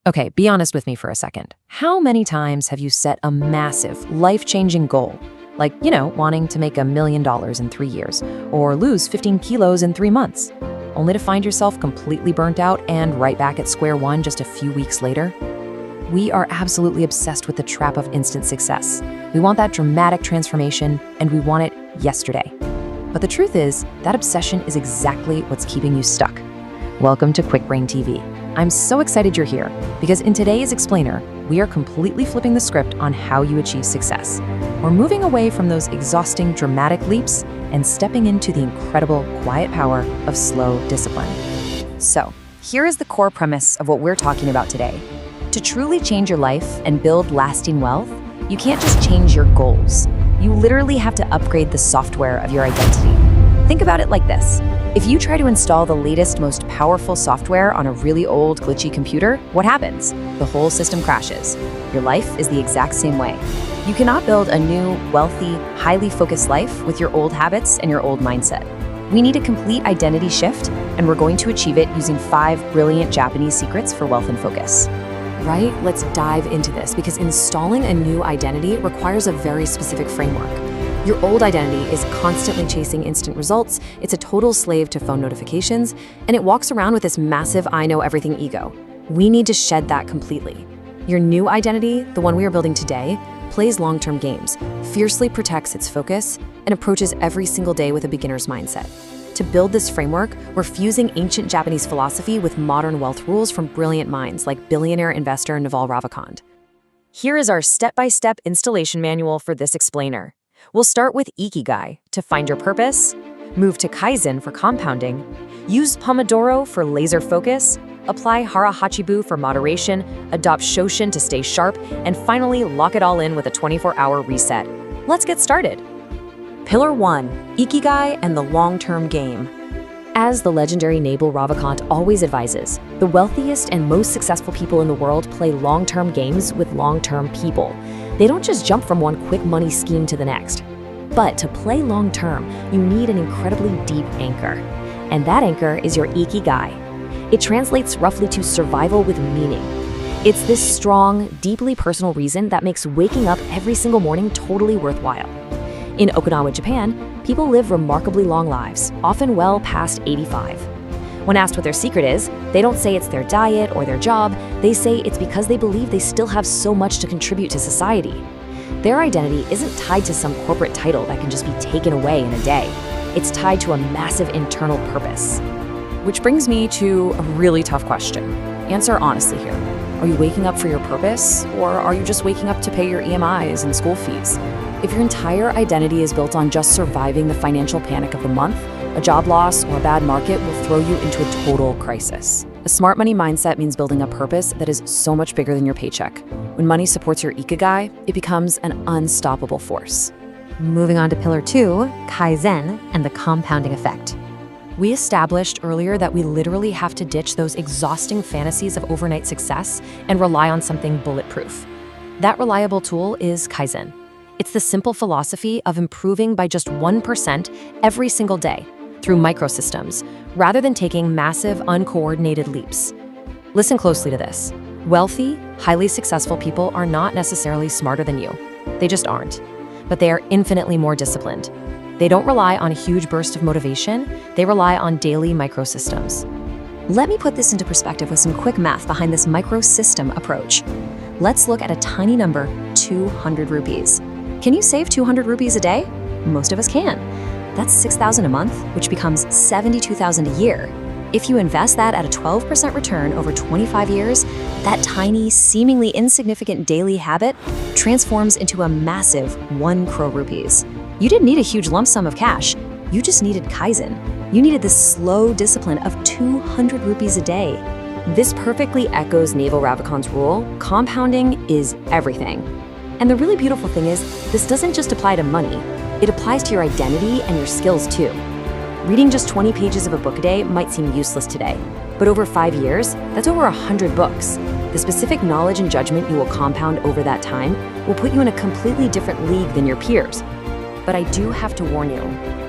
Okay, be honest with me for a second. How many times have you set a massive, life-changing goal? Like, wanting to make $1 million in 3 years, or lose 15 kilos in 3 months, only to find yourself completely burnt out and right back at square one just a few weeks later? We are absolutely obsessed with the trap of instant success. We want that dramatic transformation, and we want it yesterday. But the truth is, that obsession is exactly what's keeping you stuck. Welcome to Quick Brain TV. I'm so excited you're here, because in today's Explainer, we are completely flipping the script on how you achieve success. We're moving away from those exhausting, dramatic leaps and stepping into the incredible, quiet power of slow discipline. So, here is the core premise of what we're talking about today. To truly change your life and build lasting wealth, you can't just change your goals. You literally have to upgrade the software of your identity. Think about it like this. If you try to install the latest, most powerful software on a really old, glitchy computer, what happens? The whole system crashes. Your life is the exact same way. You cannot build a new, wealthy, highly focused life with your old habits and your old mindset. We need a complete identity shift, and we're going to achieve it using 5 brilliant Japanese secrets for wealth and focus. Right? Let's dive into this, because installing a new identity requires a very specific framework. Your old identity is constantly chasing instant results, it's a total slave to phone notifications, and it walks around with this massive I know everything ego. We need to shed that completely. Your new identity, the one we are building today, plays long-term games, fiercely protects its focus, and approaches every single day with a beginner's mindset. To build this framework, we're fusing ancient Japanese philosophy with modern wealth rules from brilliant minds like billionaire investor Naval Ravikant. Here is our step-by-step installation manual for this explainer. We'll start with Ikigai to find your purpose, move to Kaizen for compounding, use Pomodoro for laser focus, apply Hara Hachibu for moderation, adopt Shoshin to stay sharp, and finally lock it all in with a 24-hour reset. Let's get started. Pillar 1, Ikigai and the long-term game. As the legendary Naval Ravikant always advises, the wealthiest and most successful people in the world play long-term games with long-term people. They don't just jump from one quick money scheme to the next. But to play long-term, you need an incredibly deep anchor. And that anchor is your Ikigai. It translates roughly to survival with meaning. It's this strong, deeply personal reason that makes waking up every single morning totally worthwhile. In Okinawa, Japan, people live remarkably long lives, often well past 85. When asked what their secret is, they don't say it's their diet or their job, they say it's because they believe they still have so much to contribute to society. Their identity isn't tied to some corporate title that can just be taken away in a day. It's tied to a massive internal purpose. Which brings me to a really tough question. Answer honestly here. Are you waking up for your purpose, or are you just waking up to pay your EMIs and school fees? If your entire identity is built on just surviving the financial panic of the month, a job loss or a bad market will throw you into a total crisis. A smart money mindset means building a purpose that is so much bigger than your paycheck. When money supports your Ikigai, it becomes an unstoppable force. Moving on to Pillar 2, Kaizen and the compounding effect. We established earlier that we literally have to ditch those exhausting fantasies of overnight success and rely on something bulletproof. That reliable tool is Kaizen. It's the simple philosophy of improving by just 1% every single day through microsystems, rather than taking massive, uncoordinated leaps. Listen closely to this. Wealthy, highly successful people are not necessarily smarter than you. They just aren't. But they are infinitely more disciplined. They don't rely on a huge burst of motivation, they rely on daily microsystems. Let me put this into perspective with some quick math behind this microsystem approach. Let's look at a tiny number, 200 rupees. Can you save 200 rupees a day? Most of us can. That's 6,000 a month, which becomes 72,000 a year. If you invest that at a 12% return over 25 years, that tiny, seemingly insignificant daily habit transforms into a massive 1 crore rupees. You didn't need a huge lump sum of cash. You just needed Kaizen. You needed the slow discipline of 200 rupees a day. This perfectly echoes Naval Ravikant's rule: compounding is everything. And the really beautiful thing is, this doesn't just apply to money. It applies to your identity and your skills too. Reading just 20 pages of a book a day might seem useless today, but over 5 years, that's over 100 books. The specific knowledge and judgment you will compound over that time will put you in a completely different league than your peers. But I do have to warn you,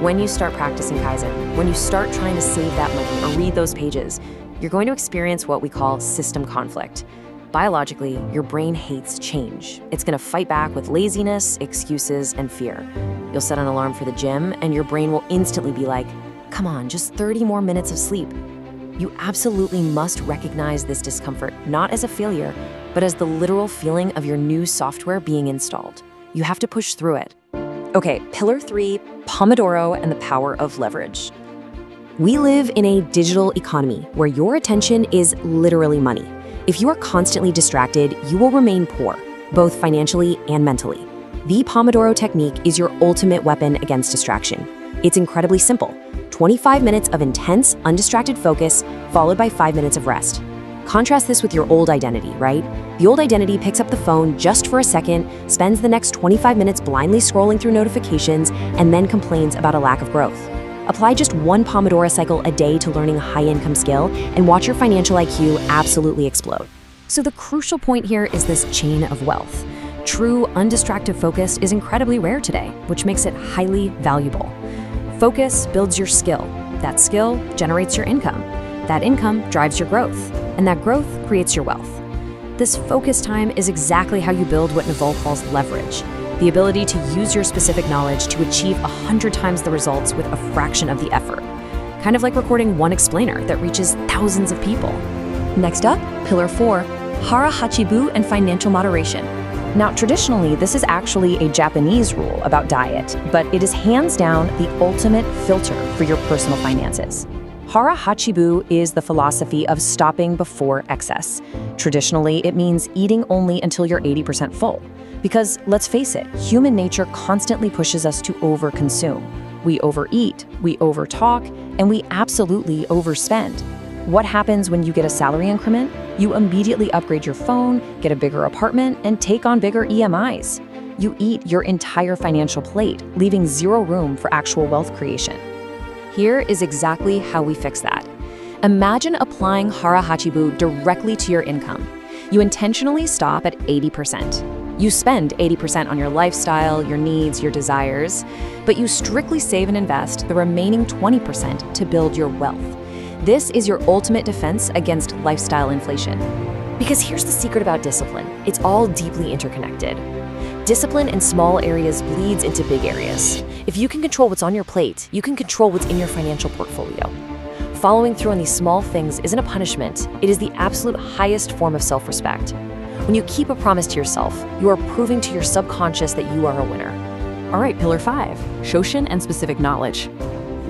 when you start practicing Kaizen, when you start trying to save that money or read those pages, you're going to experience what we call system conflict. Biologically, your brain hates change. It's going to fight back with laziness, excuses, and fear. You'll set an alarm for the gym, and your brain will instantly be like, come on, just 30 more minutes of sleep. You absolutely must recognize this discomfort, not as a failure, but as the literal feeling of your new software being installed. You have to push through it. Okay, pillar 3, Pomodoro and the power of leverage. We live in a digital economy where your attention is literally money. If you are constantly distracted, you will remain poor, both financially and mentally. The Pomodoro technique is your ultimate weapon against distraction. It's incredibly simple. 25 minutes of intense, undistracted focus, followed by 5 minutes of rest. Contrast this with your old identity, right? The old identity picks up the phone just for a second, spends the next 25 minutes blindly scrolling through notifications, and then complains about a lack of growth. Apply just one Pomodoro cycle a day to learning a high-income skill and watch your financial IQ absolutely explode. So the crucial point here is this chain of wealth. True, undistracted focus is incredibly rare today, which makes it highly valuable. Focus builds your skill. That skill generates your income. That income drives your growth. And that growth creates your wealth. This focus time is exactly how you build what Naval calls leverage. The ability to use your specific knowledge to achieve 100 times the results with a fraction of the effort. Kind of like recording one explainer that reaches thousands of people. Next up, pillar 4, Hara Hachibu and financial moderation. Now, traditionally, this is actually a Japanese rule about diet, but it is hands down the ultimate filter for your personal finances. Hara Hachibu is the philosophy of stopping before excess. Traditionally, it means eating only until you're 80% full. Because let's face it, human nature constantly pushes us to overconsume. We overeat, we overtalk, and we absolutely overspend. What happens when you get a salary increment? You immediately upgrade your phone, get a bigger apartment, and take on bigger EMIs. You eat your entire financial plate, leaving zero room for actual wealth creation. Here is exactly how we fix that. Imagine applying Hara Hachibu directly to your income. You intentionally stop at 80%. You spend 80% on your lifestyle, your needs, your desires, but you strictly save and invest the remaining 20% to build your wealth. This is your ultimate defense against lifestyle inflation. Because here's the secret about discipline. It's all deeply interconnected. Discipline in small areas bleeds into big areas. If you can control what's on your plate, you can control what's in your financial portfolio. Following through on these small things isn't a punishment, it is the absolute highest form of self-respect. When you keep a promise to yourself, you are proving to your subconscious that you are a winner. All right, pillar 5, Shoshin and specific knowledge.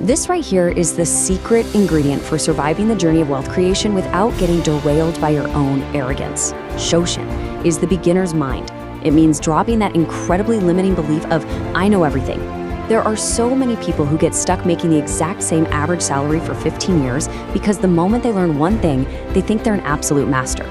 This right here is the secret ingredient for surviving the journey of wealth creation without getting derailed by your own arrogance. Shoshin is the beginner's mind. It means dropping that incredibly limiting belief of, I know everything. There are so many people who get stuck making the exact same average salary for 15 years because the moment they learn one thing, they think they're an absolute master.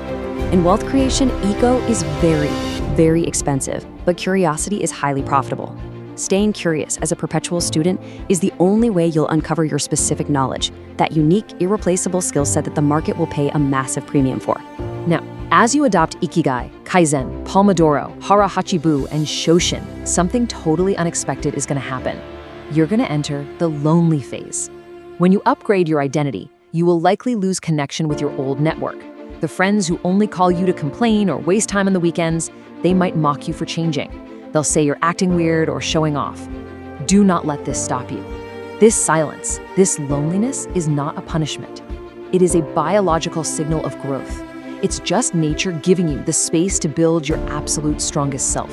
In wealth creation, ego is very, very expensive, but curiosity is highly profitable. Staying curious as a perpetual student is the only way you'll uncover your specific knowledge, that unique, irreplaceable skill set that the market will pay a massive premium for. Now, as you adopt Ikigai, Kaizen, Pomodoro, Hara Hachibu, and Shoshin, something totally unexpected is going to happen. You're going to enter the lonely phase. When you upgrade your identity, you will likely lose connection with your old network. The friends who only call you to complain or waste time on the weekends, they might mock you for changing. They'll say you're acting weird or showing off. Do not let this stop you. This silence, this loneliness is not a punishment. It is a biological signal of growth. It's just nature giving you the space to build your absolute strongest self.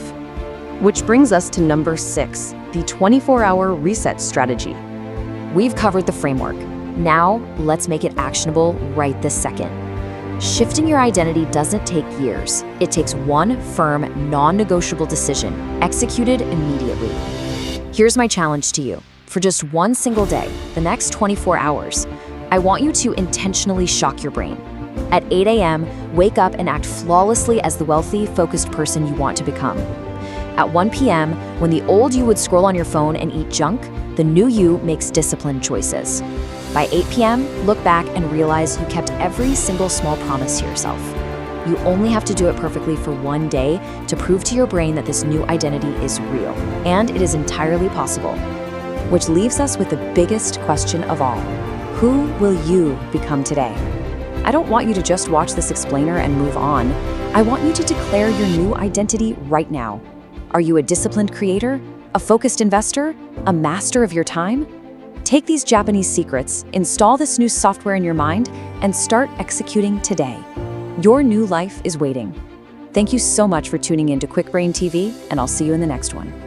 Which brings us to number 6, the 24-hour reset strategy. We've covered the framework. Now, let's make it actionable right this second. Shifting your identity doesn't take years. It takes one firm, non-negotiable decision, executed immediately. Here's my challenge to you. For just one single day, the next 24 hours, I want you to intentionally shock your brain. At 8 a.m., wake up and act flawlessly as the wealthy, focused person you want to become. At 1 p.m., when the old you would scroll on your phone and eat junk, the new you makes disciplined choices. By 8 p.m., look back and realize you kept every single small promise to yourself. You only have to do it perfectly for one day to prove to your brain that this new identity is real, and it is entirely possible. Which leaves us with the biggest question of all. Who will you become today? I don't want you to just watch this explainer and move on. I want you to declare your new identity right now. Are you a disciplined creator? A focused investor? A master of your time? Take these Japanese secrets, install this new software in your mind, and start executing today. Your new life is waiting. Thank you so much for tuning in to Quick Brain TV, and I'll see you in the next one.